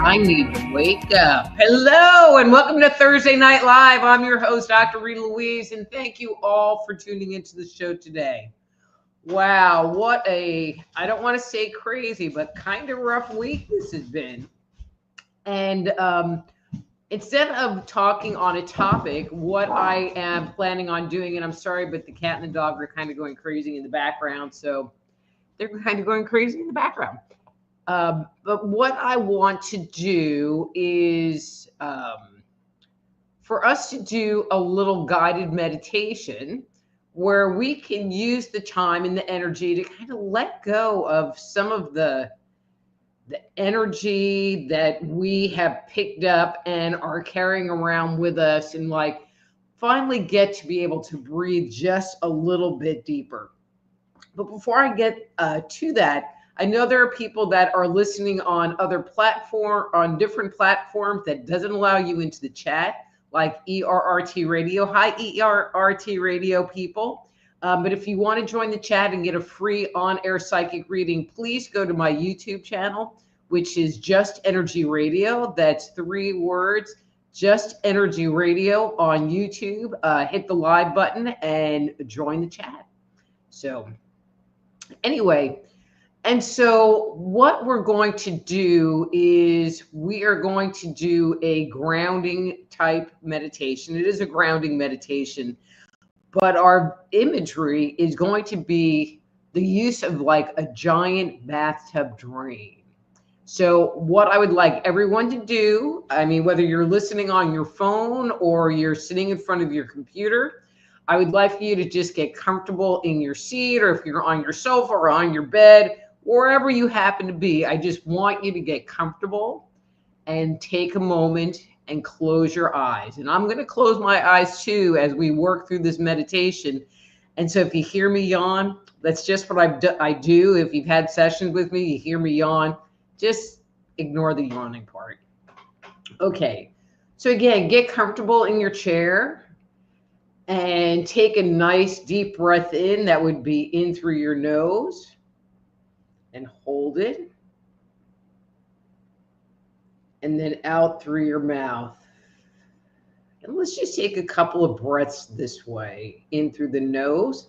I need to wake up. Hello, and welcome to Thursday Night Live. I'm your host, Dr. Rita Louise, and thank you all for tuning into the show today. Wow, what a, I don't want to say crazy, but kind of rough week this has been. And instead of talking on a topic, what I am planning on doing, and I'm sorry, but the cat and the dog are kind of going crazy in the background, so they're kind of going crazy in the background. But what I want to do is for us to do a little guided meditation where we can use the time and the energy to kind of let go of some of the energy that we have picked up and are carrying around with us, and like finally get to be able to breathe just a little bit deeper. But before I get to that, I know there are people that are listening on different platforms that doesn't allow you into the chat, like ERRT Radio. Hi, ERRT Radio people. But if you want to join the chat and get a free on-air psychic reading, please go to my YouTube channel, which is Just Energy Radio. That's 3 words, Just Energy Radio on YouTube. Hit the live button and join the chat. So anyway, and so what we're going to do is we are going to do a grounding type meditation. It is a grounding meditation, but our imagery is going to be the use of like a giant bathtub drain. So what I would like everyone to do, I mean, whether you're listening on your phone or you're sitting in front of your computer, I would like for you to just get comfortable in your seat, or if you're on your sofa or on your bed, wherever you happen to be. I just want you to get comfortable and take a moment and close your eyes. And I'm going to close my eyes too as we work through this meditation. And so if you hear me yawn, that's just what I do. If you've had sessions with me, you hear me yawn, just ignore the yawning part. Okay. So again, get comfortable in your chair and take a nice deep breath in. That would be in through your nose. And hold it, and then out through your mouth. And let's just take a couple of breaths this way. In through the nose,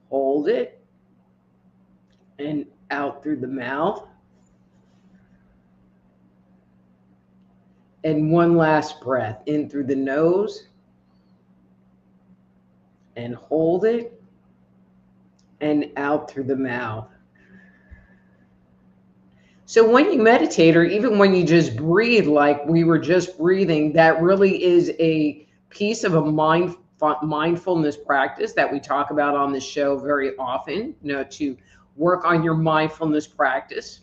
hold it, and out through the mouth. And one last breath, in through the nose, and hold it, and out through the mouth. So when you meditate, or even when you just breathe like we were just breathing, that really is a piece of a mindfulness practice that we talk about on the show very often, to work on your mindfulness practice.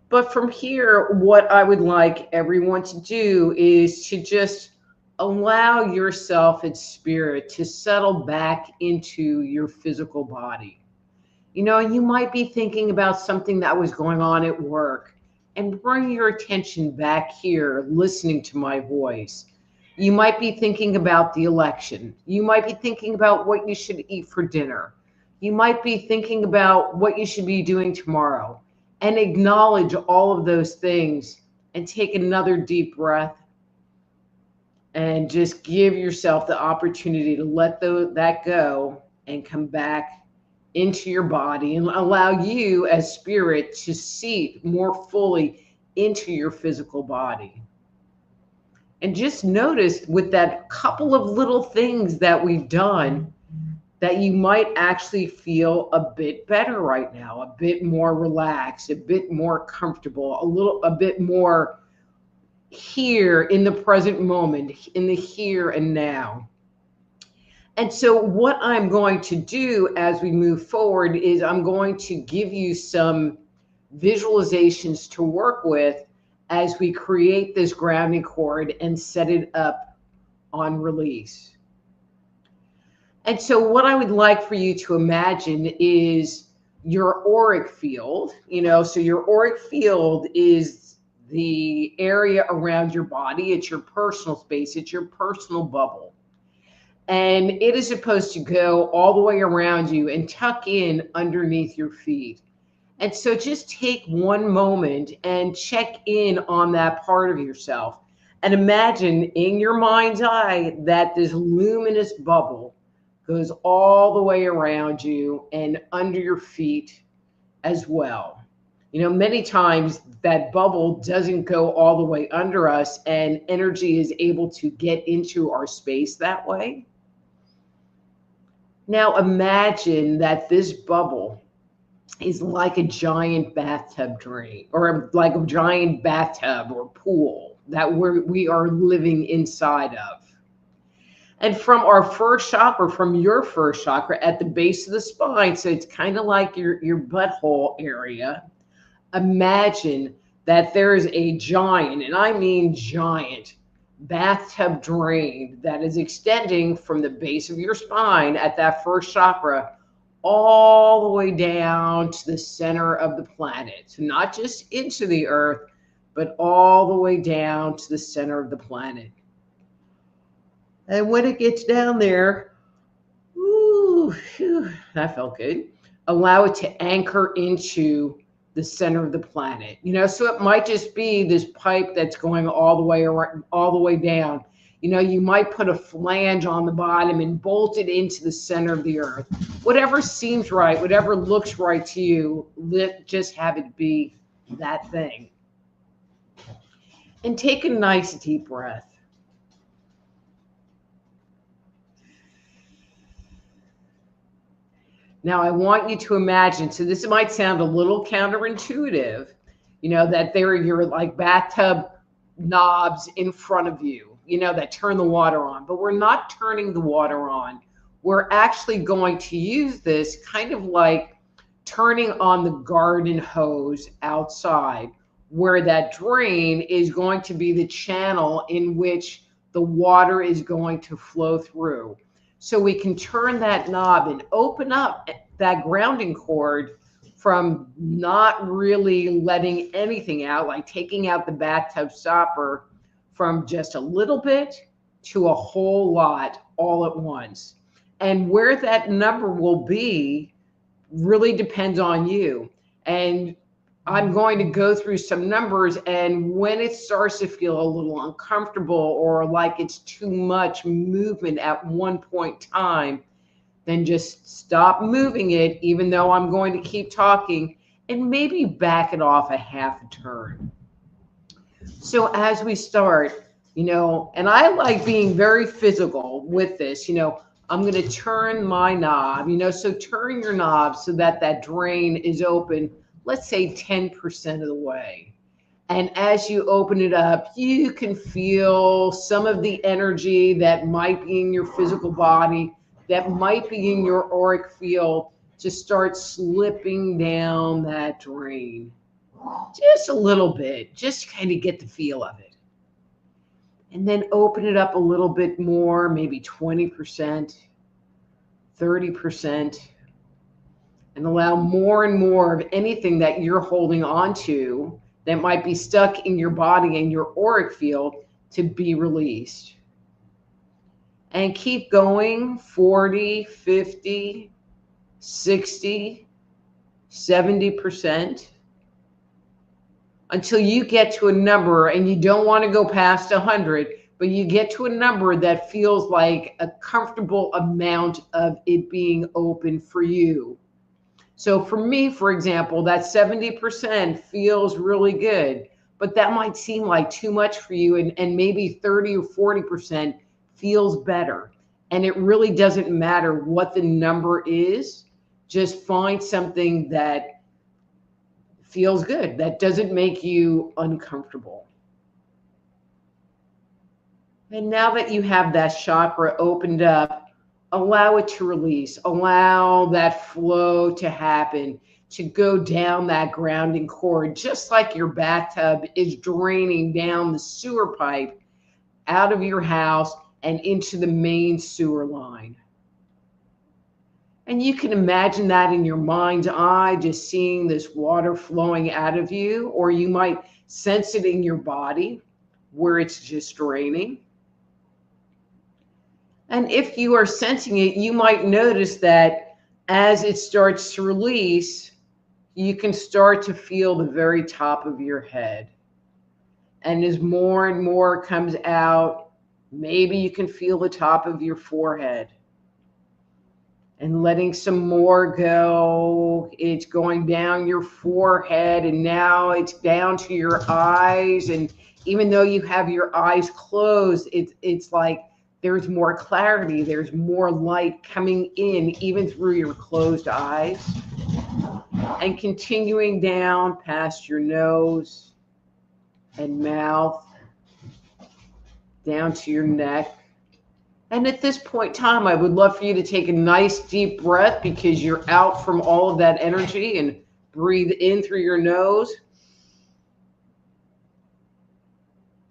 But from here, what I would like everyone to do is to just allow yourself and spirit to settle back into your physical body. You might be thinking about something that was going on at work, and bring your attention back here, listening to my voice. You might be thinking about the election. You might be thinking about what you should eat for dinner. You might be thinking about what you should be doing tomorrow, and acknowledge all of those things and take another deep breath. And just give yourself the opportunity to let that go and come back into your body, and allow you as spirit to seat more fully into your physical body. And just notice with that couple of little things that we've done, that you might actually feel a bit better right now, a bit more relaxed, a bit more comfortable, a bit more here in the present moment, in the here and now. And so what I'm going to do as we move forward is I'm going to give you some visualizations to work with as we create this grounding cord and set it up on release. And so what I would like for you to imagine is your auric field, so your auric field is the area around your body. It's your personal space. It's your personal bubble. And it is supposed to go all the way around you and tuck in underneath your feet. And so just take one moment and check in on that part of yourself and imagine in your mind's eye that this luminous bubble goes all the way around you and under your feet as well. Many times that bubble doesn't go all the way under us and energy is able to get into our space that way. Now imagine that this bubble is like a giant bathtub drain, or like a giant bathtub or pool that we are living inside of. And from our first chakra, from your first chakra at the base of the spine, so it's kind of like your butthole area, imagine that there is a giant, and I mean giant, bathtub drain that is extending from the base of your spine at that first chakra all the way down to the center of the planet. So not just into the earth, but all the way down to the center of the planet. And when it gets down there, ooh, whew, that felt good. Allow it to anchor into the center of the planet. So it might just be this pipe that's going all the way around, all the way down. You might put a flange on the bottom and bolt it into the center of the earth. Whatever seems right, whatever looks right to you, just have it be that thing. And take a nice deep breath. Now, I want you to imagine, so this might sound a little counterintuitive, that there are your like bathtub knobs in front of you, that turn the water on. But we're not turning the water on. We're actually going to use this kind of like turning on the garden hose outside, where that drain is going to be the channel in which the water is going to flow through. So we can turn that knob and open up that grounding cord from not really letting anything out, like taking out the bathtub stopper, from just a little bit to a whole lot all at once. And where that number will be really depends on you. And I'm going to go through some numbers, and when it starts to feel a little uncomfortable or like it's too much movement at one point in time, then just stop moving it, even though I'm going to keep talking, and maybe back it off a half a turn. So as we start, and I like being very physical with this, I'm going to turn my knob, so turn your knob so that that drain is open, let's say 10% of the way. And as you open it up, you can feel some of the energy that might be in your physical body, that might be in your auric field, to start slipping down that drain. Just a little bit, just to kind of get the feel of it. And then open it up a little bit more, maybe 20%, 30%. And allow more and more of anything that you're holding on to that might be stuck in your body and your auric field to be released. And keep going, 40, 50, 60, 70%, until you get to a number, and you don't want to go past 100, but you get to a number that feels like a comfortable amount of it being open for you. So for me, for example, that 70% feels really good, but that might seem like too much for you, and maybe 30 or 40% feels better. And it really doesn't matter what the number is. Just find something that feels good, that doesn't make you uncomfortable. And now that you have that chakra opened up Allow it to release. Allow that flow to happen, to go down that grounding cord, just like your bathtub is draining down the sewer pipe out of your house and into the main sewer line. And you can imagine that in your mind's eye, just seeing this water flowing out of you, or you might sense it in your body where it's just draining. And if you are sensing it, you might notice that as it starts to release, you can start to feel the very top of your head. And as more and more comes out, maybe you can feel the top of your forehead. And letting some more go, it's going down your forehead, and now it's down to your eyes. And even though you have your eyes closed, it's like there's more clarity, there's more light coming in, even through your closed eyes. And continuing down past your nose and mouth, down to your neck. And at this point in time, I would love for you to take a nice deep breath, because you're out from all of that energy, and breathe in through your nose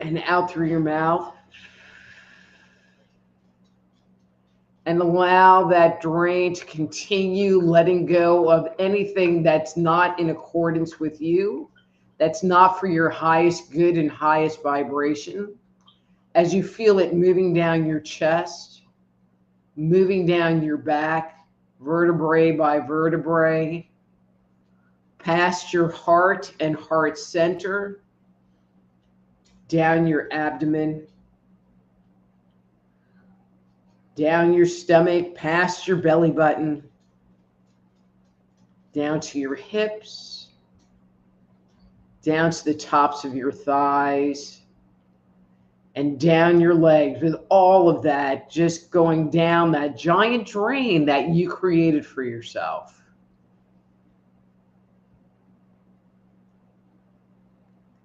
and out through your mouth. And allow that drain to continue, letting go of anything that's not in accordance with you, that's not for your highest good and highest vibration. As you feel it moving down your chest, moving down your back, vertebrae by vertebrae, past your heart and heart center, down your abdomen, down your stomach, past your belly button, down to your hips, down to the tops of your thighs, and down your legs, with all of that just going down that giant drain that you created for yourself.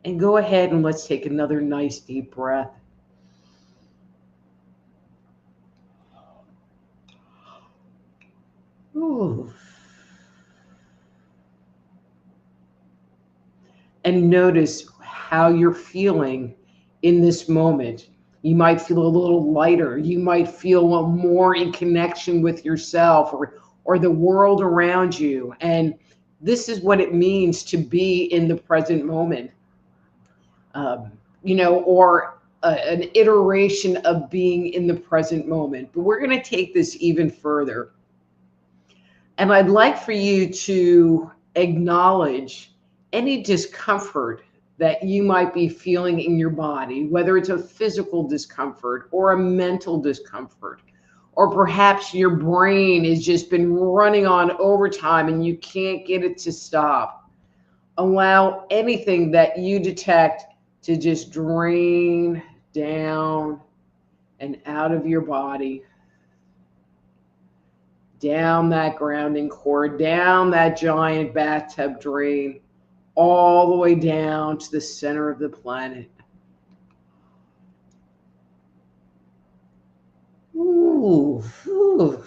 And go ahead and let's take another nice deep breath. Ooh. And notice how you're feeling in this moment. You might feel a little lighter. You might feel more in connection with yourself, or the world around you. And this is what it means to be in the present moment. Or an iteration of being in the present moment. But we're going to take this even further. And I'd like for you to acknowledge any discomfort that you might be feeling in your body, whether it's a physical discomfort or a mental discomfort, or perhaps your brain has just been running on overtime and you can't get it to stop. Allow anything that you detect to just drain down and out of your body, down that grounding cord, down that giant bathtub drain, all the way down to the center of the planet. Ooh, ooh.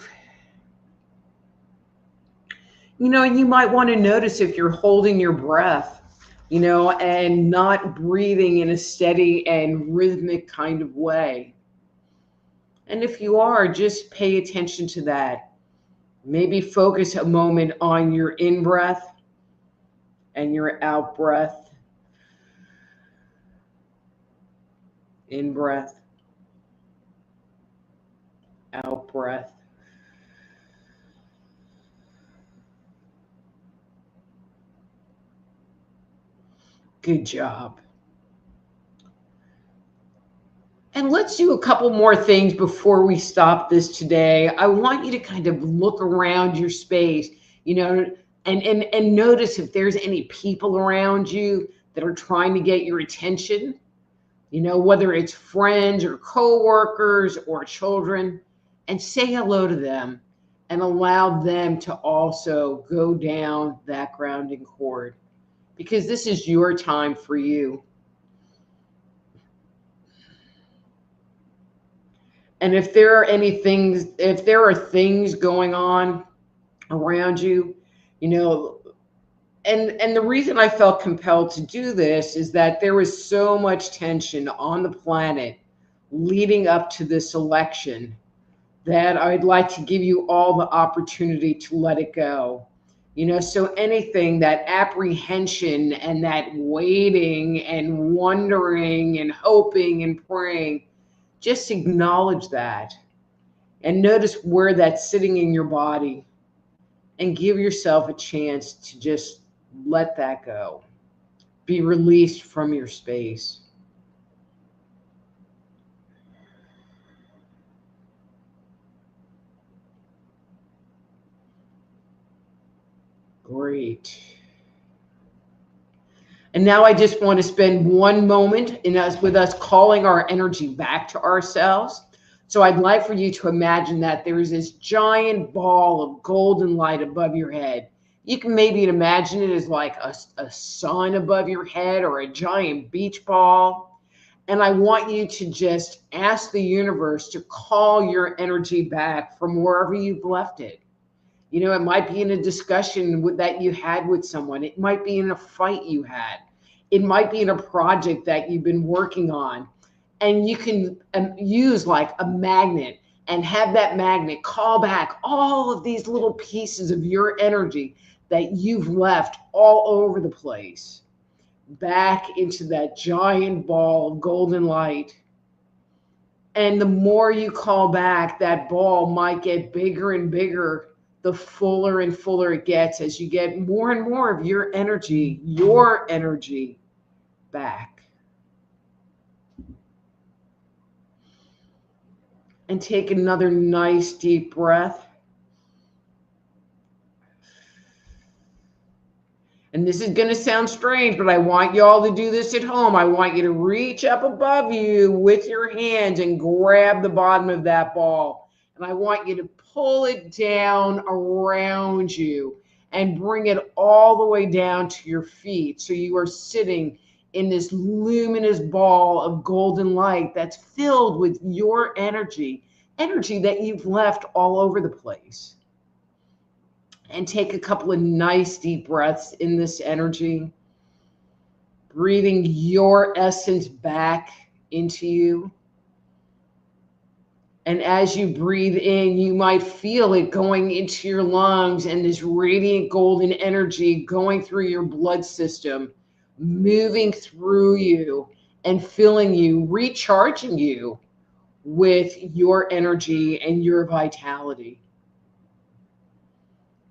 You might want to notice if you're holding your breath, and not breathing in a steady and rhythmic kind of way. And if you are, just pay attention to that. Maybe focus a moment on your in-breath and your out-breath. In-breath, out-breath. Good job. And let's do a couple more things before we stop this today. I want you to kind of look around your space, and notice if there's any people around you that are trying to get your attention, whether it's friends or coworkers or children, and say hello to them and allow them to also go down that grounding cord, because this is your time for you. And if there are any things, if there are things going on around you, you know, and the reason I felt compelled to do this is that there was so much tension on the planet leading up to this election that I'd like to give you all the opportunity to let it go. You know, so anything, that apprehension and that waiting and wondering and hoping and praying, just acknowledge that and notice where that's sitting in your body and give yourself a chance to just let that go. Be released from your space. Great. And now I just want to spend one moment in us with us calling our energy back to ourselves. So I'd like for you to imagine that there is this giant ball of golden light above your head. You can maybe imagine it as like a sun above your head or a giant beach ball. And I want you to just ask the universe to call your energy back from wherever you've left it. You know, it might be in a discussion that you had with someone. It might be in a fight you had. It might be in a project that you've been working on. And you can use like a magnet and have that magnet call back all of these little pieces of your energy that you've left all over the place back into that giant ball of golden light. And the more you call back, that ball might get bigger and bigger, the fuller and fuller it gets as you get more and more of your energy back. And take another nice deep breath. And this is going to sound strange, but I want y'all to do this at home. I want you to reach up above you with your hands and grab the bottom of that ball. And I want you to pull it down around you and bring it all the way down to your feet. So you are sitting in this luminous ball of golden light that's filled with your energy that you've left all over the place. And take a couple of nice deep breaths in this energy, breathing your essence back into you. And as you breathe in, you might feel it going into your lungs and this radiant golden energy going through your blood system, moving through you and filling you, recharging you with your energy and your vitality.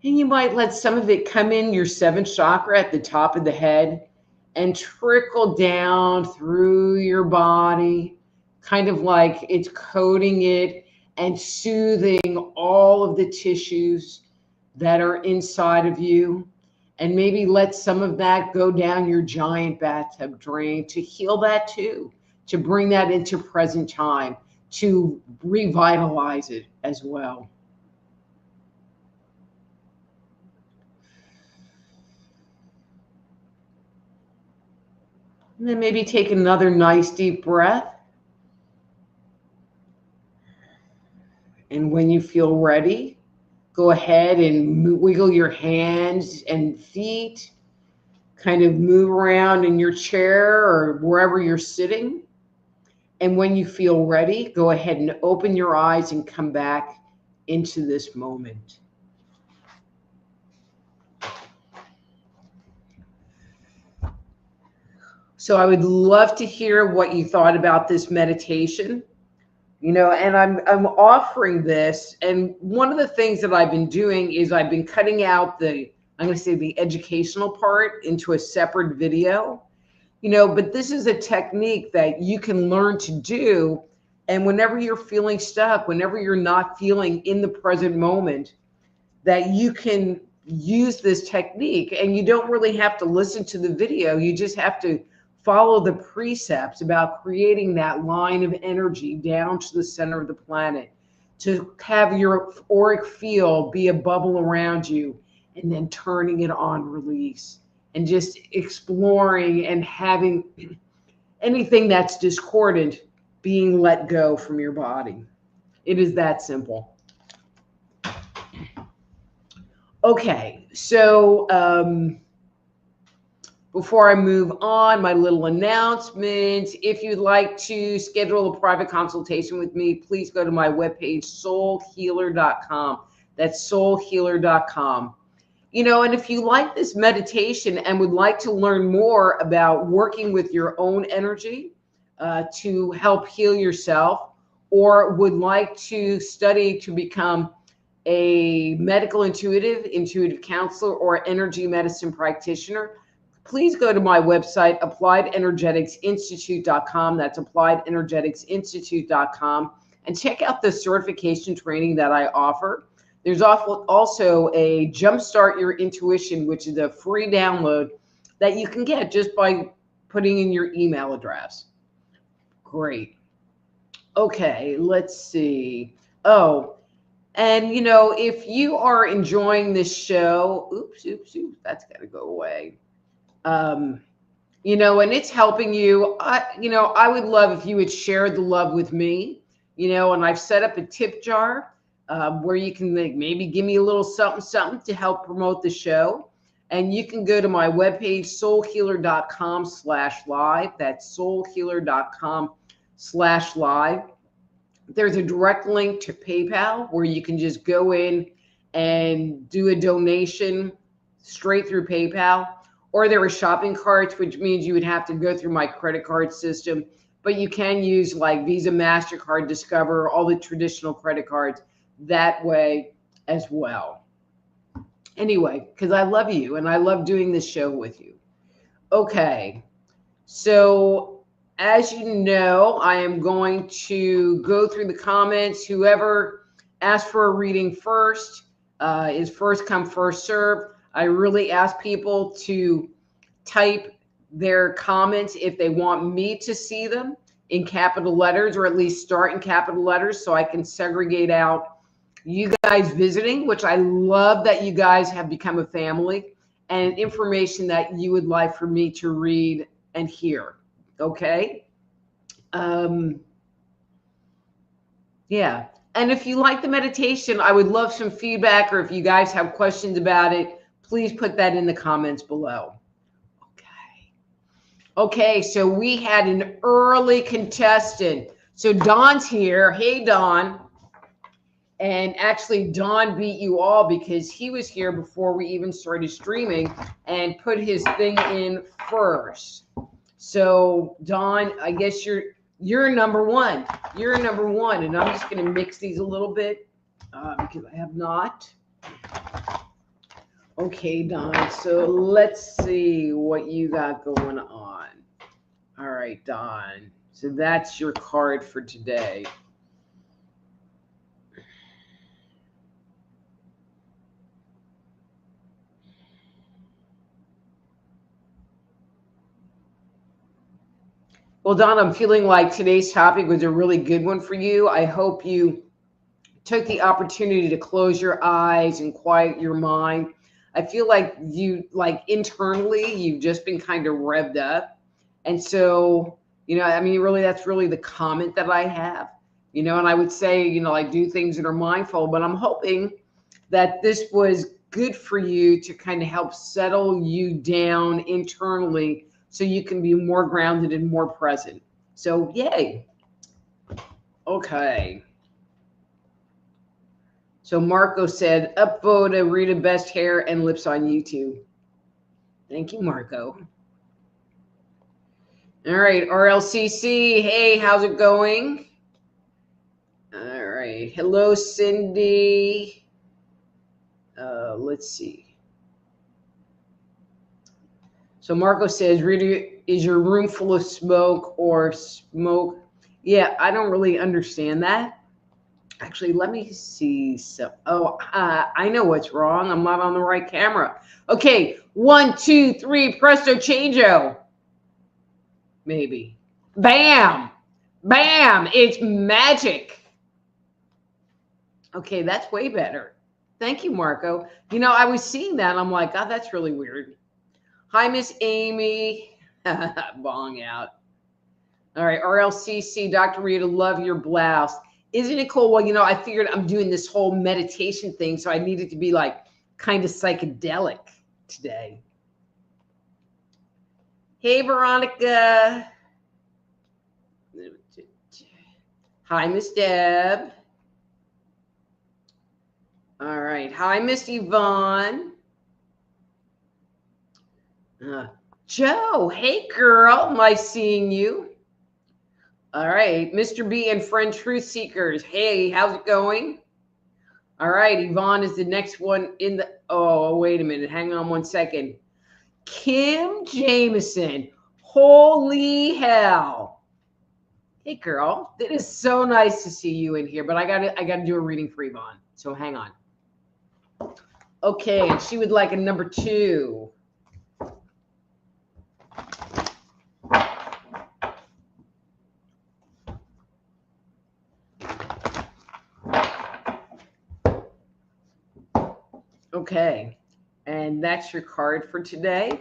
And you might let some of it come in your seventh chakra at the top of the head and trickle down through your body, kind of like it's coating it and soothing all of the tissues that are inside of you. And maybe let some of that go down your giant bathtub drain to heal that too, to bring that into present time, to revitalize it as well. And then maybe take another nice deep breath. And when you feel ready, go ahead and wiggle your hands and feet, kind of move around in your chair or wherever you're sitting. And when you feel ready, go ahead and open your eyes and come back into this moment. So I would love to hear what you thought about this meditation. You know, and I'm offering this, and one of the things that I've been doing is I've been cutting out I'm going to say the educational part into a separate video. You know, but this is a technique that you can learn to do, and whenever you're feeling stuck, whenever you're not feeling in the present moment, that you can use this technique, and you don't really have to listen to the video. You just have to follow the precepts about creating that line of energy down to the center of the planet, to have your auric field be a bubble around you, and then turning it on release, and just exploring and having anything that's discordant being let go from your body. It is that simple. Okay, so before I move on, my little announcement. If you'd like to schedule a private consultation with me, please go to my webpage, soulhealer.com. That's soulhealer.com. And if you like this meditation and would like to learn more about working with your own energy to help heal yourself, or would like to study to become a medical intuitive counselor, or energy medicine practitioner, please go to my website, appliedenergeticsinstitute.com. That's appliedenergeticsinstitute.com, and check out the certification training that I offer. There's also a Jumpstart Your Intuition, which is a free download that you can get just by putting in your email address. Great. Okay, let's see. Oh, and if you are enjoying this show, oops, that's got to go away. And it's helping you. I would love if you would share the love with me. And I've set up a tip jar where you can maybe give me a little something to help promote the show. And you can go to my webpage, soulhealer.com/live. That's soulhealer.com/live. There's a direct link to PayPal where you can just go in and do a donation straight through PayPal. Or there are shopping carts, which means you would have to go through my credit card system. But you can use like Visa, MasterCard, Discover, all the traditional credit cards that way as well. Anyway, because I love you and I love doing this show with you. Okay, so as you know, I am going to go through the comments. Whoever asked for a reading first is first come, first serve. I really ask people to type their comments if they want me to see them in capital letters, or at least start in capital letters, so I can segregate out you guys visiting, which I love that you guys have become a family, and information that you would like for me to read and hear. Okay? Yeah. And if you like the meditation, I would love some feedback, or if you guys have questions about it, please put that in the comments below. Okay, so we had an early contestant. So Dawn's here. Hey, Dawn. And actually, Dawn beat you all because he was here before we even started streaming and put his thing in first. So Dawn, I guess you're number one. You're number one. And I'm just going to mix these a little bit because I have not. Okay, Dawn. So let's see what you got going on. All right, Dawn. So that's your card for today. Well, Dawn, I'm feeling like today's topic was a really good one for you. I hope you took the opportunity to close your eyes and quiet your mind. I feel like internally, you've just been kind of revved up. And so, really, that's really the comment that I have, and I would say, I do things that are mindful, but I'm hoping that this was good for you to kind of help settle you down internally so you can be more grounded and more present. So, yay. Okay. So Marco said, upvote a Rita best hair and lips on YouTube. Thank you, Marco. All right, RLCC. Hey, how's it going? All right. Hello, Cindy. Let's see. So Marco says, Rita, is your room full of smoke or smoke? Yeah, I don't really understand that. Actually, let me see. I know what's wrong. I'm not on the right camera. Okay, 1, 2, 3, presto changeo. Maybe. Bam! Bam! It's magic. Okay, that's way better. Thank you, Marco. I was seeing that. And I'm like, God, that's really weird. Hi, Miss Amy. Bong out. All right, RLCC, Dr. Rita, love your blouse. Isn't it cool? Well, I figured I'm doing this whole meditation thing, so I needed to be like kind of psychedelic today. Hey, Veronica. Hi, Miss Deb. All right. Hi, Miss Yvonne. Joe. Hey, girl. Nice seeing you. All right. Mr. B and friend Truth Seekers. Hey, how's it going? All right. Yvonne is the next one in the. Oh, wait a minute. Hang on one second. Kim Jameson. Holy hell. Hey, girl. It is so nice to see you in here, but I gotta do a reading for Yvonne. So hang on. Okay, and she would like a number 2. Okay, and that's your card for today.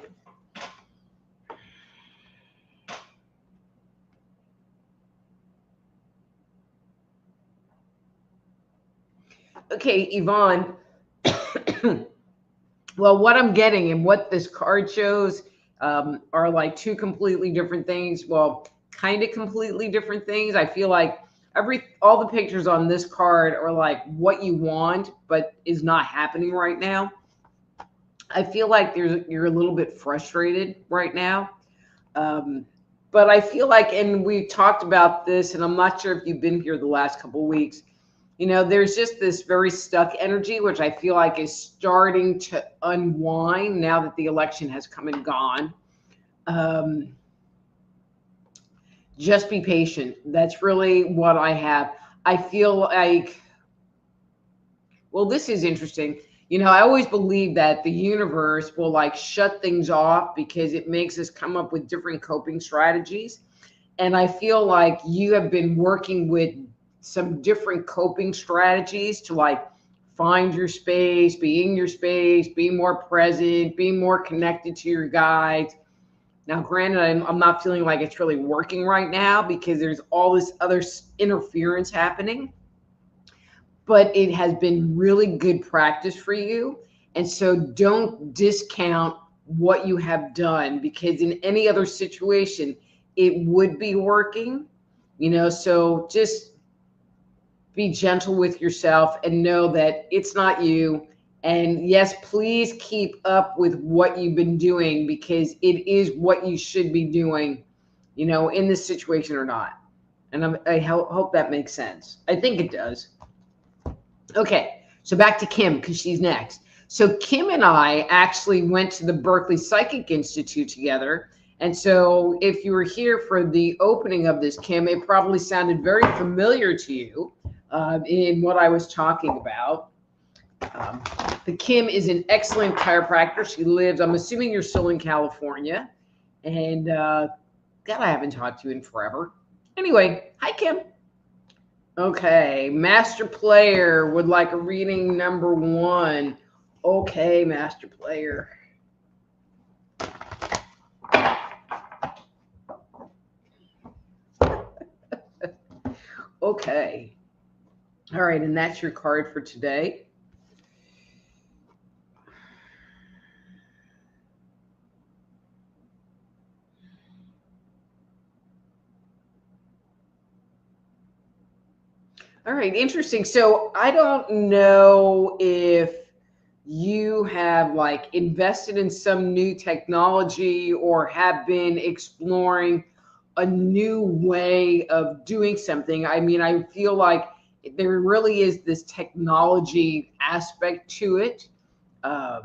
Okay, Yvonne. Well, what I'm getting and what this card shows are like 2 completely different things. Well, kind of completely different things. I feel like all the pictures on this card are like what you want, but is not happening right now. I feel like you're a little bit frustrated right now. But I feel like, and we talked about this, and I'm not sure if you've been here the last couple of weeks, there's just this very stuck energy, which I feel like is starting to unwind now that the election has come and gone. Just be patient. That's really what I have. I feel like, well, this is interesting. I always believe that the universe will like shut things off because it makes us come up with different coping strategies. And I feel like you have been working with some different coping strategies to like find your space, be in your space, be more present, be more connected to your guides. Now, granted, I'm not feeling like it's really working right now because there's all this other interference happening. But it has been really good practice for you. And so don't discount what you have done, because in any other situation, it would be working, so just be gentle with yourself and know that it's not you. And yes, please keep up with what you've been doing, because it is what you should be doing, in this situation or not. And I hope that makes sense. I think it does. Okay, so back to Kim, because she's next. So Kim and I actually went to the Berkeley Psychic Institute together. And so if you were here for the opening of this, Kim, it probably sounded very familiar to you in what I was talking about. The Kim is an excellent chiropractor. She lives, I'm assuming you're still in California. And God, I haven't talked to you in forever. Anyway, hi, Kim. Okay, Master Player would like a reading number 1. Okay, Master Player. Okay. All right, and that's your card for today. All right, interesting. So I don't know if you have like invested in some new technology or have been exploring a new way of doing something. I mean, I feel like there really is this technology aspect to it. As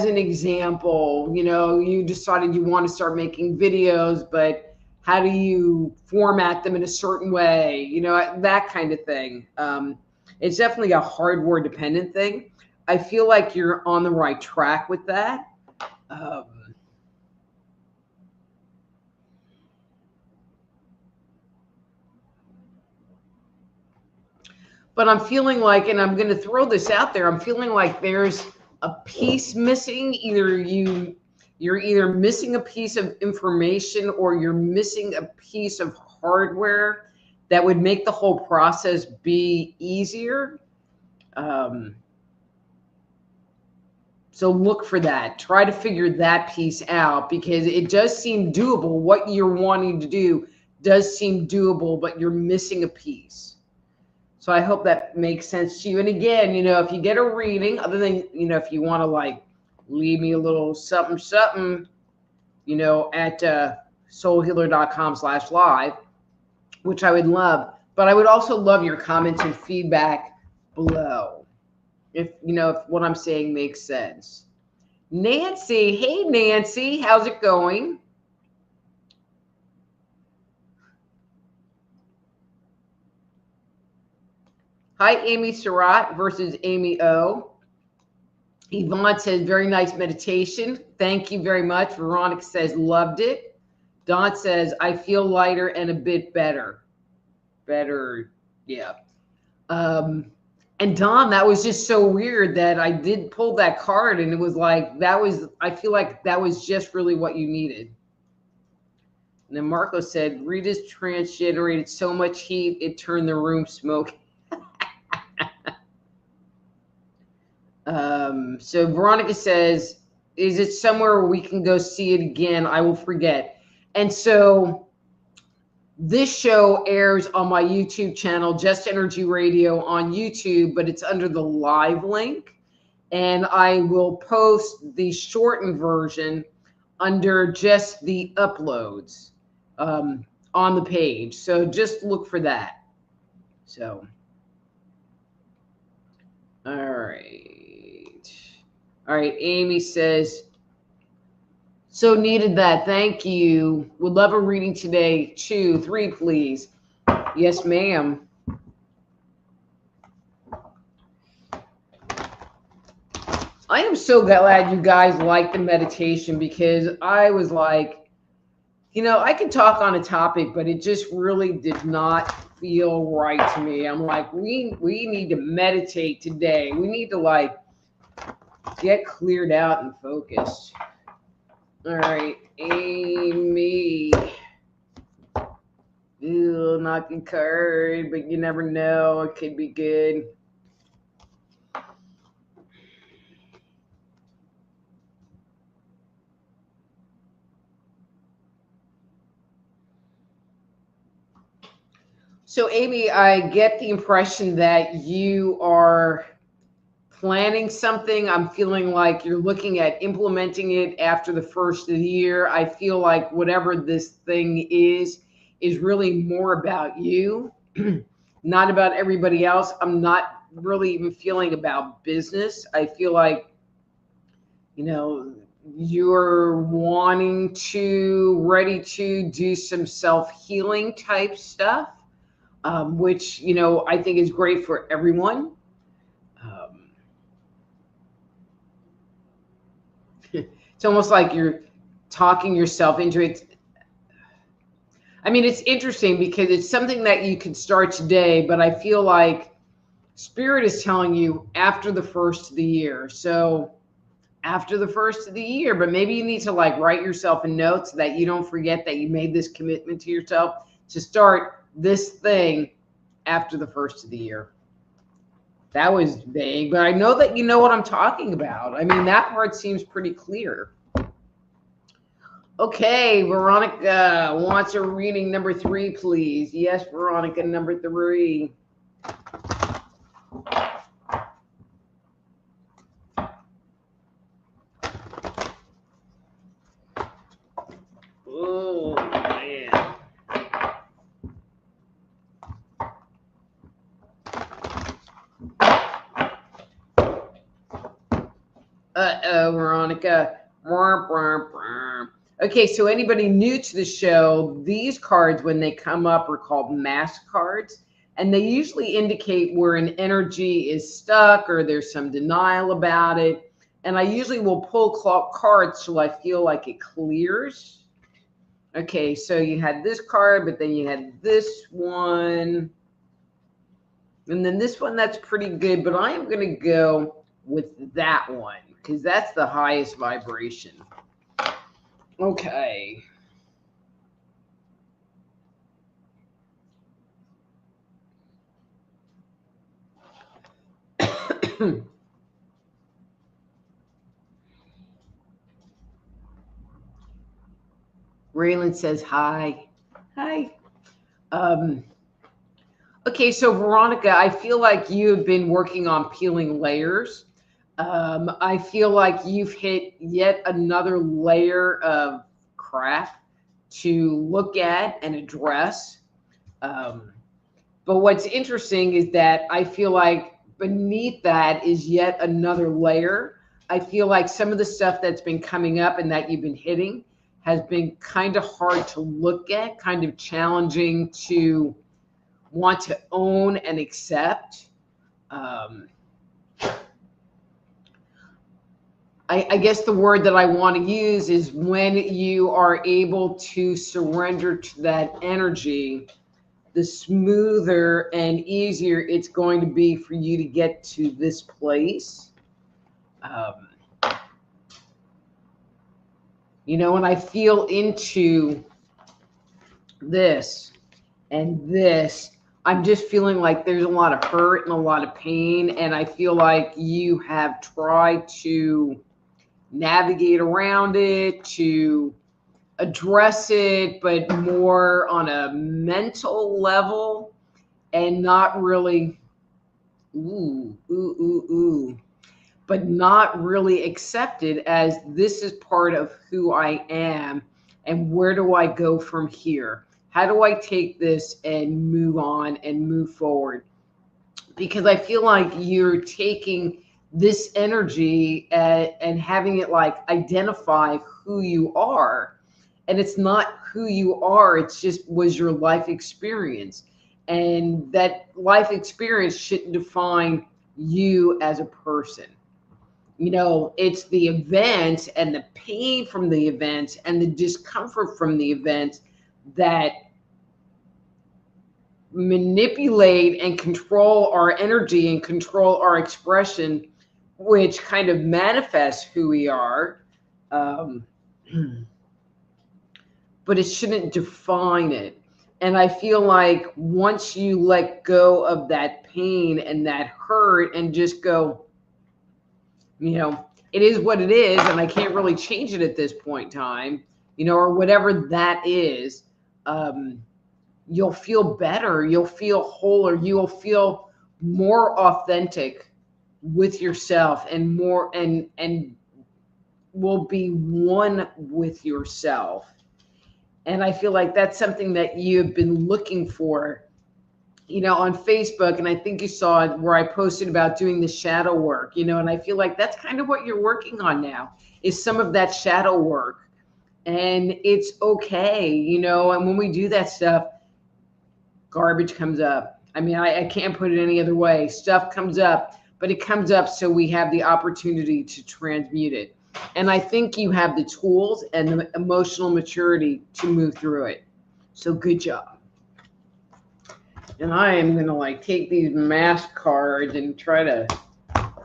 an example, you decided you want to start making videos, but how do you format them in a certain way? That kind of thing. It's definitely a hardware dependent thing. I feel like you're on the right track with that. But I'm feeling like, and I'm going to throw this out there, I'm feeling like there's a piece missing. You're either missing a piece of information or you're missing a piece of hardware that would make the whole process be easier. So look for that. Try to figure that piece out because it does seem doable. What you're wanting to do does seem doable, but you're missing a piece. So I hope that makes sense to you. And again, if you get a reading, other than, if you want to like leave me a little something, something, at soulhealer.com/live, which I would love. But I would also love your comments and feedback below. If what I'm saying makes sense. Nancy, hey Nancy, how's it going? Hi, Amy Surratt versus Amy O. Yvonne says, very nice meditation. Thank you very much. Veronica says, loved it. Don says, I feel lighter and a bit better. Better, yeah. And Don, that was just so weird that I did pull that card and it was like, I feel like that was just really what you needed. And then Marco said, Rita's trance generated so much heat, it turned the room smoky. So Veronica says, is it somewhere where we can go see it again? I will forget. And so this show airs on my YouTube channel, Just Energy Radio on YouTube, but it's under the live link. And I will post the shortened version under just the uploads on the page. So just look for that. So, all right. All right. Amy says, so needed that. Thank you. Would love a reading today. 2, 3, please. Yes, ma'am. I am so glad you guys like the meditation because I was like, I could talk on a topic, but it just really did not feel right to me. I'm like, we need to meditate today. We need to like get cleared out and focused. All right, Amy. Ew, not good card, but you never know. It could be good. So, Amy, I get the impression that you are planning something. I'm feeling like you're looking at implementing it after the first of the year. I feel like whatever this thing is really more about you, not about everybody else. I'm not really even feeling about business. I feel like, you're ready to do some self-healing type stuff, which, I think is great for everyone. It's almost like you're talking yourself into it. I mean, it's interesting because it's something that you can start today, but I feel like Spirit is telling you after the first of the year. So after the first of the year, but maybe you need to like write yourself a note so that you don't forget that you made this commitment to yourself to start this thing after the first of the year. That was vague, but I know that you know what I'm talking about. I mean, that part seems pretty clear. Okay, Veronica wants a reading number 3, please. Yes, Veronica, number 3. Oh, man. Uh-oh, Veronica. Okay, so anybody new to the show, these cards, when they come up, are called mask cards. And they usually indicate where an energy is stuck or there's some denial about it. And I usually will pull cards till I feel like it clears. Okay, so you had this card, but then you had this one. And then this one, that's pretty good. But I am going to go with that one because that's the highest vibration. Okay. Raylan says hi. Hi. Um, okay, so Veronica, I feel like you've been working on peeling layers. I feel like you've hit yet another layer of crap to look at and address. Um, but what's interesting is that I feel like beneath that is yet another layer. I feel like some of the stuff that's been coming up and that you've been hitting has been kind of hard to look at, kind of challenging to want to own and accept. Um, I guess the word that I want to use is when you are able to surrender to that energy, the smoother and easier it's going to be for you to get to this place. Um, when I feel into this and this, I'm just feeling like there's a lot of hurt and a lot of pain. And I feel like you have tried to navigate around it, to address it, but more on a mental level and not really, but not really accept it as this is part of who I am. And where do I go from here? How do I take this and move on and move forward? Because I feel like you're taking this energy and having it like identify who you are. And it's not who you are, it's just was your life experience. And that life experience shouldn't define you as a person. It's the event and the pain from the event and the discomfort from the event that manipulate and control our energy and control our expression, which kind of manifests who we are. But it shouldn't define it. And I feel like once you let go of that pain and that hurt and just go, it is what it is, and I can't really change it at this point in time, or whatever that is, you'll feel better, you'll feel whole, or you'll feel more authentic with yourself and more and will be one with yourself. And I feel like that's something that you've been looking for, on Facebook. And I think you saw it where I posted about doing the shadow work, and I feel like that's kind of what you're working on now is some of that shadow work. And it's okay, and when we do that stuff, garbage comes up. I mean, I can't put it any other way. Stuff comes up, but it comes up so we have the opportunity to transmute it. And I think you have the tools and the emotional maturity to move through it. So good job. And I am going to take these mask cards and try to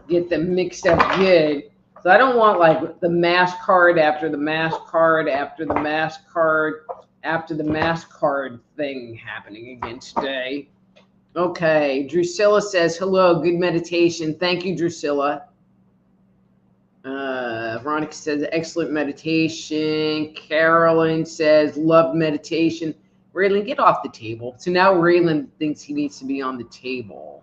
get them mixed up good. So I don't want the mask card after the mask card after the mask card after the mask card thing happening again today. Okay, Drusilla says, hello, good meditation. Thank you, Drusilla. Veronica says, excellent meditation. Carolyn says, love meditation. Raylan, get off the table. So now Raylan thinks he needs to be on the table.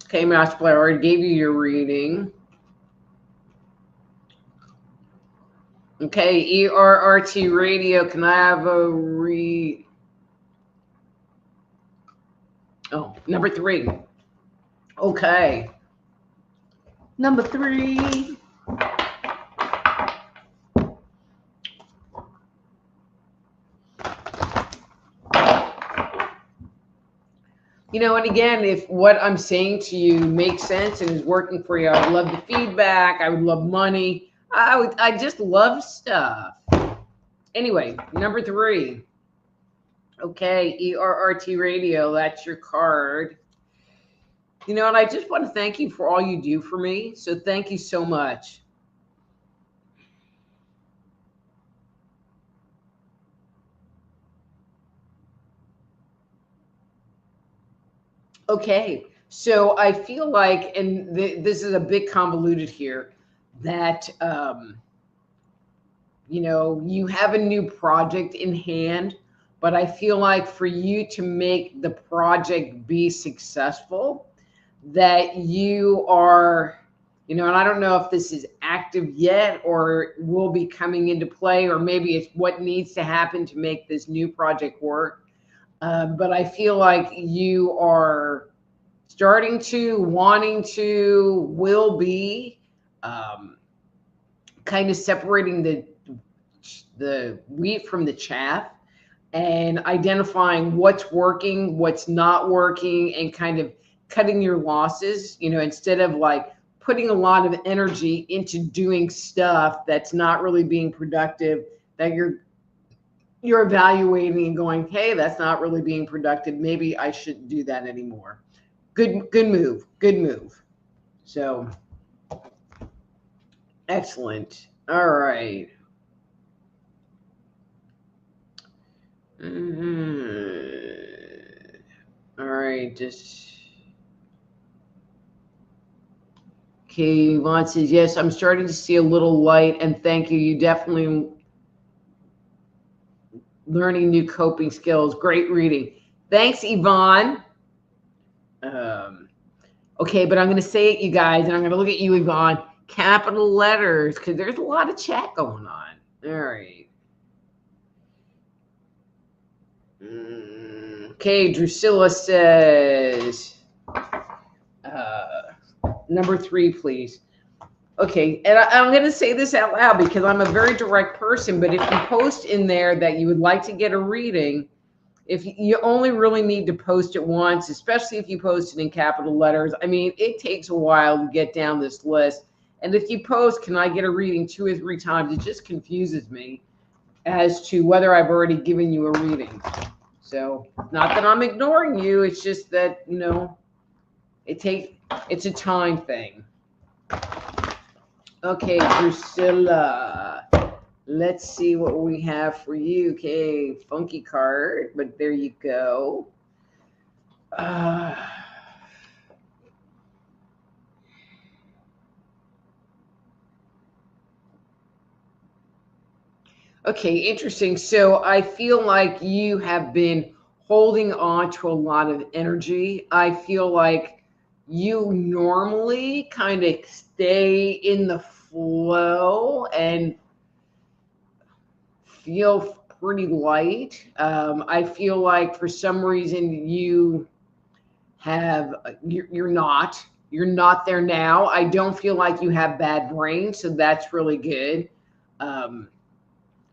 Okay, Master Player, I already gave you your reading. Okay, ERRT Radio, can I have a read? Oh, number 3. Okay. Number 3. And again, if what I'm saying to you makes sense and is working for you, I would love the feedback. I would love money. I just love stuff. Anyway, number 3. Okay, ERRT Radio, that's your card. And I just want to thank you for all you do for me. So thank you so much. Okay, so I feel like, and this is a bit convoluted here, that you have a new project in hand, but I feel like for you to make the project be successful, that you are, and I don't know if this is active yet or will be coming into play, or maybe it's what needs to happen to make this new project work. But I feel like you are starting to, wanting to, will be um, kind of separating the wheat from the chaff and identifying what's working, what's not working, and kind of cutting your losses, instead of like putting a lot of energy into doing stuff that's not really being productive, that you're evaluating and going, hey, that's not really being productive. Maybe I shouldn't do that anymore. Good move. Good move. So excellent. All right. All right. Just okay. Yvonne says, yes, I'm starting to see a little light, and thank you. You definitely learning new coping skills. Great reading. Thanks, Yvonne. Okay, but I'm going to say it, you guys, and I'm going to look at you, Yvonne. Capital letters, because there's a lot of chat going on. All right. Okay, Drusilla says, number 3, please. Okay, and I'm going to say this out loud because I'm a very direct person, but if you post in there that you would like to get a reading, if you only really need to post it once, especially if you post it in capital letters. I mean, it takes a while to get down this list. And if you post, can I get a reading 2 or 3 times? It just confuses me as to whether I've already given you a reading. So not that I'm ignoring you. It's just that, it's a time thing. Okay, Drusilla. Let's see what we have for you. Okay, funky card, but there you go. Okay, interesting. So I feel like you have been holding on to a lot of energy. I feel like you normally kind of stay in the flow and feel pretty light. I feel like for some reason you're not there now. I don't feel like you have bad brain, so that's really good.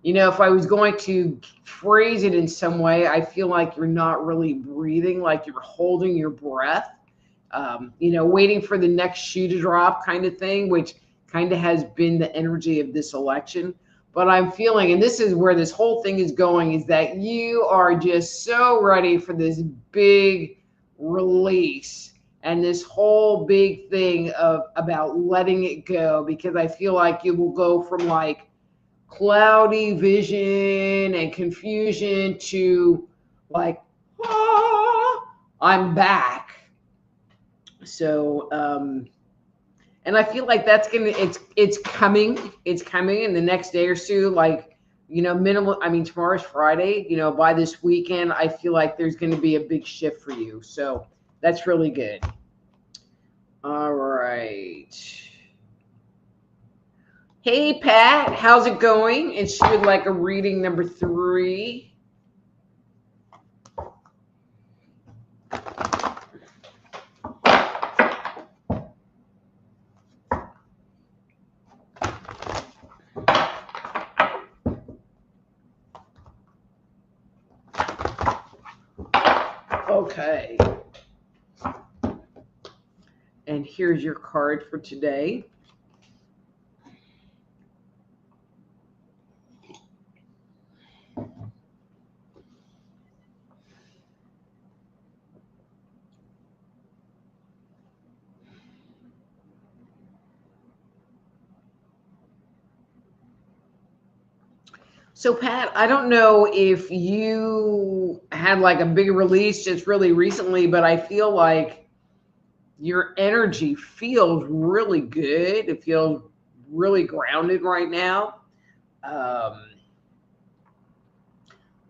If I was going to phrase it in some way, I feel like you're not really breathing, like you're holding your breath, waiting for the next shoe to drop kind of thing, which kind of has been the energy of this election. But I'm feeling, and this is where this whole thing is going, is that you are just so ready for this big release and this whole big thing about letting it go, because I feel like you will go from like cloudy vision and confusion to like, I'm back. So and I feel like that's gonna it's coming in the next day or so, like, minimal. I mean, tomorrow's Friday, by this weekend I feel like there's going to be a big shift for you, so that's really good. All right. Hey, Pat, how's it going? And she would like a reading number 3. Okay. And here's your card for today. So, Pat, I don't know if you had like a big release just really recently, but I feel like your energy feels really good. It feels really grounded right now. Um,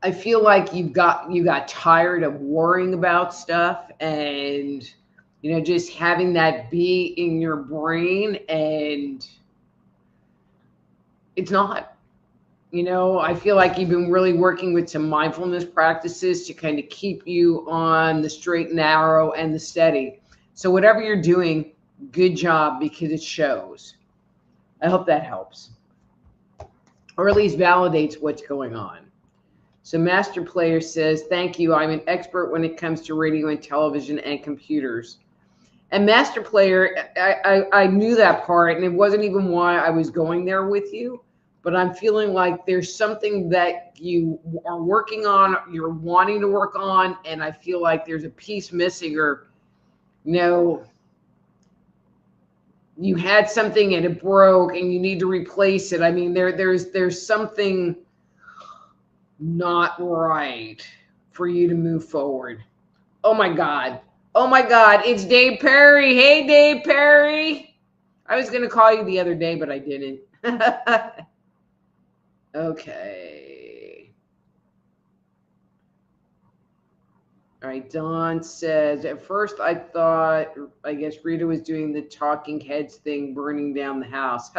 I feel like you got tired of worrying about stuff and just having that be in your brain, and it's not. I feel like you've been really working with some mindfulness practices to kind of keep you on the straight and narrow and the steady. So whatever you're doing, good job, because it shows. I hope that helps, or at least validates what's going on. So Master Player says, thank you. I'm an expert when it comes to radio and television and computers. And Master Player, I knew that part, and it wasn't even why I was going there with you. But I'm feeling like there's something that you are working on, you're wanting to work on, and I feel like there's a piece missing, or you had something and it broke and you need to replace it. I mean, there's something not right for you to move forward. Oh my God. Oh my God. It's Dave Perry. Hey, Dave Perry. I was going to call you the other day, but I didn't. Okay. All right. Dawn says, at first I thought, I guess Rita was doing the talking heads thing, burning down the house.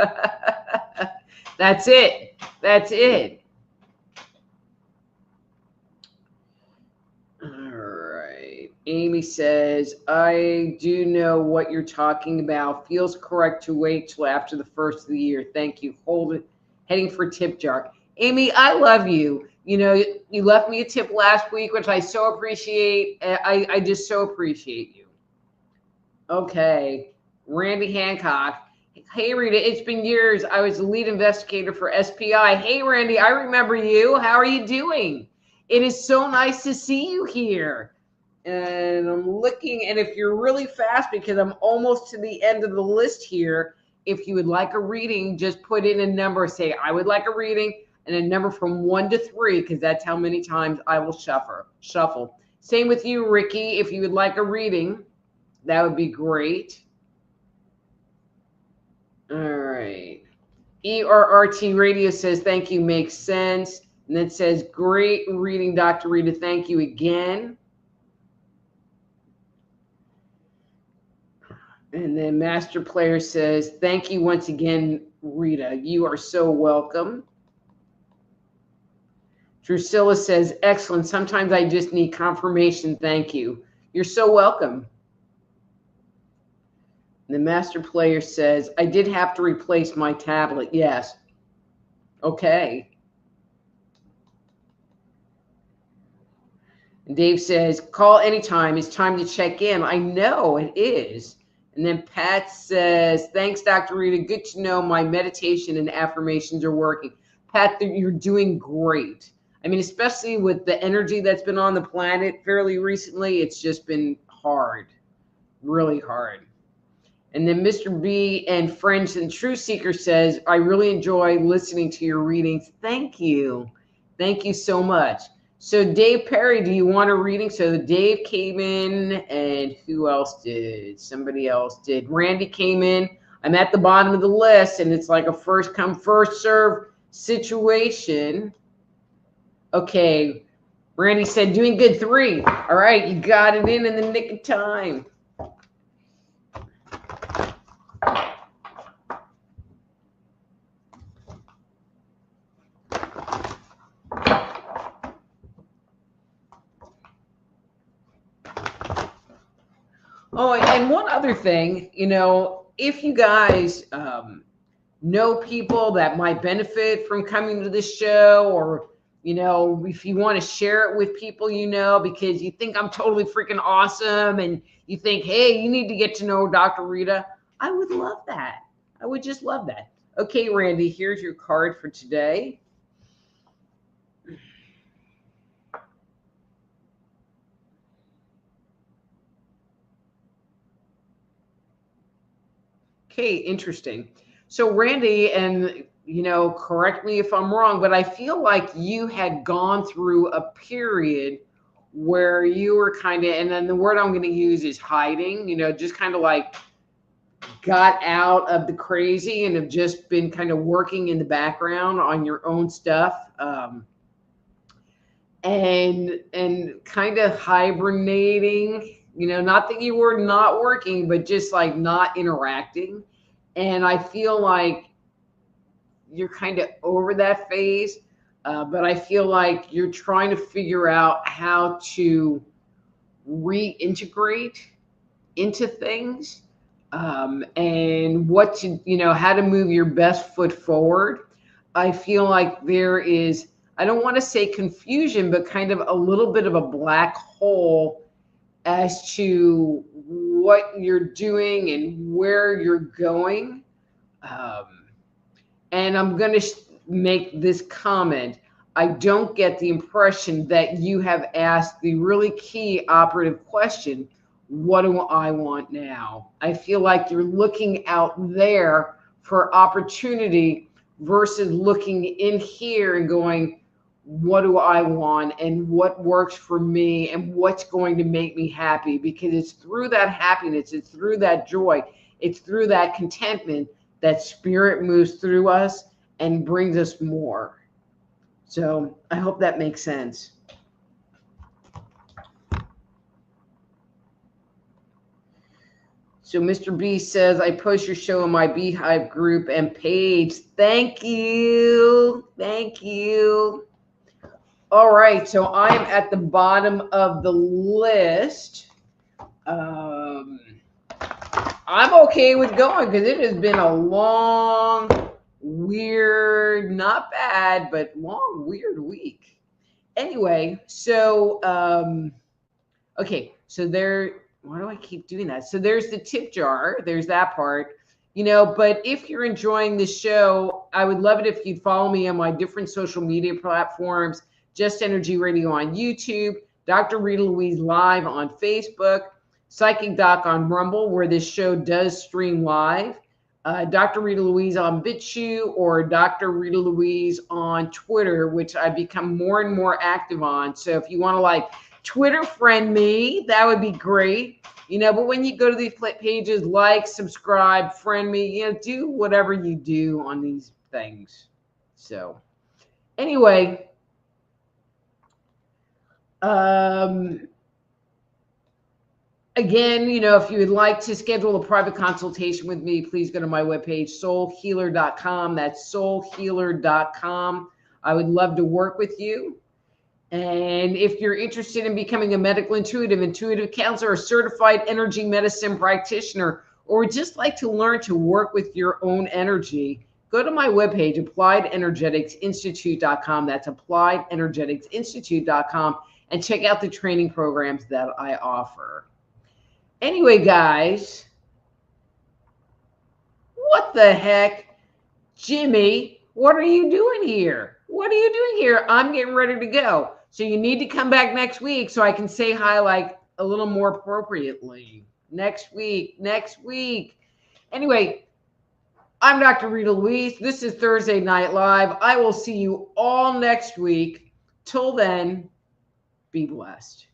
That's it. That's it. All right. Amy says, I do know what you're talking about. Feels correct to wait till after the first of the year. Thank you. Hold it. Heading for tip jar. Amy, I love you. You left me a tip last week, which I so appreciate. I just so appreciate you. Okay. Randy Hancock. Hey, Rita, it's been years. I was the lead investigator for SPI. Hey, Randy, I remember you. How are you doing? It is so nice to see you here. And I'm looking, and if you're really fast, because I'm almost to the end of the list here, if you would like a reading, just put in a number. Say, I would like a reading, and a number from 1 to 3, because that's how many times I will shuffle. Same with you, Ricky. If you would like a reading, that would be great. All right. ERRT Radio says, thank you, makes sense. And then says, great reading, Dr. Rita. Thank you again. And then Master Player says, thank you once again, Rita. You are so welcome. Drusilla says, excellent. Sometimes I just need confirmation. Thank you. You're so welcome. The Master Player says, I did have to replace my tablet. Yes. Okay. And Dave says, call anytime. It's time to check in. I know it is. And then Pat says, thanks, Dr. Rita. Good to know my meditation and affirmations are working. Pat, you're doing great. I mean, especially with the energy that's been on the planet fairly recently, it's just been hard, really hard. And then Mr. B and Friends and True Seeker says, I really enjoy listening to your readings. Thank you. Thank you so much. So Dave Perry, do you want a reading? So Dave came in, and who else did? Somebody else did. Randy came in. I'm at the bottom of the list, and it's like a first come, first serve situation. Okay. Randy said, doing good, 3. All right. You got it in the nick of time. Oh, and one other thing, if you guys know people that might benefit from coming to this show, or, if you want to share it with people, because you think I'm totally freaking awesome and you think, hey, you need to get to know Dr. Rita, I would love that. I would just love that. Okay, Randy, here's your card for today. Okay, interesting. So Randy, and correct me if I'm wrong, but I feel like you had gone through a period where you were kind of, and then the word I'm going to use is hiding, just kind of like got out of the crazy and have just been kind of working in the background on your own stuff. And kind of hibernating, not that you were not working, but just like not interacting. And I feel like you're kind of over that phase, but I feel like you're trying to figure out how to reintegrate into things, and what to, how to move your best foot forward. I feel like there is, I don't want to say confusion, but kind of a little bit of a black hole as to what you're doing and where you're going. And I'm going to make this comment. I don't get the impression that you have asked the really key operative question, what do I want now? I feel like you're looking out there for opportunity versus looking in here and going, what do I want and what works for me and what's going to make me happy? Because it's through that happiness, it's through that joy, it's through that contentment that spirit moves through us and brings us more. So I hope that makes sense. So Mr. B says, I post your show in my Beehive group and page. Thank you. Thank you. All right. So I'm at the bottom of the list. I'm okay with going because it has been a long, weird, not bad, but long, weird week. Anyway, so, okay. So there, why do I keep doing that? So there's the tip jar. There's that part, but if you're enjoying this show, I would love it if you'd follow me on my different social media platforms, Just Energy Radio on YouTube, Dr. Rita Louise Live on Facebook, Psychic Doc on Rumble, where this show does stream live, Dr. Rita Louise on BitChute, or Dr. Rita Louise on Twitter, which I've become more and more active on. So if you want to Twitter friend me, that would be great. But when you go to these pages, subscribe, friend me, do whatever you do on these things. So anyway, again, if you would like to schedule a private consultation with me, please go to my webpage, soulhealer.com. That's soulhealer.com. I would love to work with you. And if you're interested in becoming a medical intuitive counselor, or certified energy medicine practitioner, or just like to learn to work with your own energy, go to my webpage, appliedenergeticsinstitute.com. That's appliedenergeticsinstitute.com, and check out the training programs that I offer. Anyway, guys, what the heck? Jimmy, what are you doing here? What are you doing here? I'm getting ready to go. So you need to come back next week so I can say hi a little more appropriately. Next week. Anyway, I'm Dr. Rita Louise. This is Thursday Night Live. I will see you all next week. Till then, be blessed.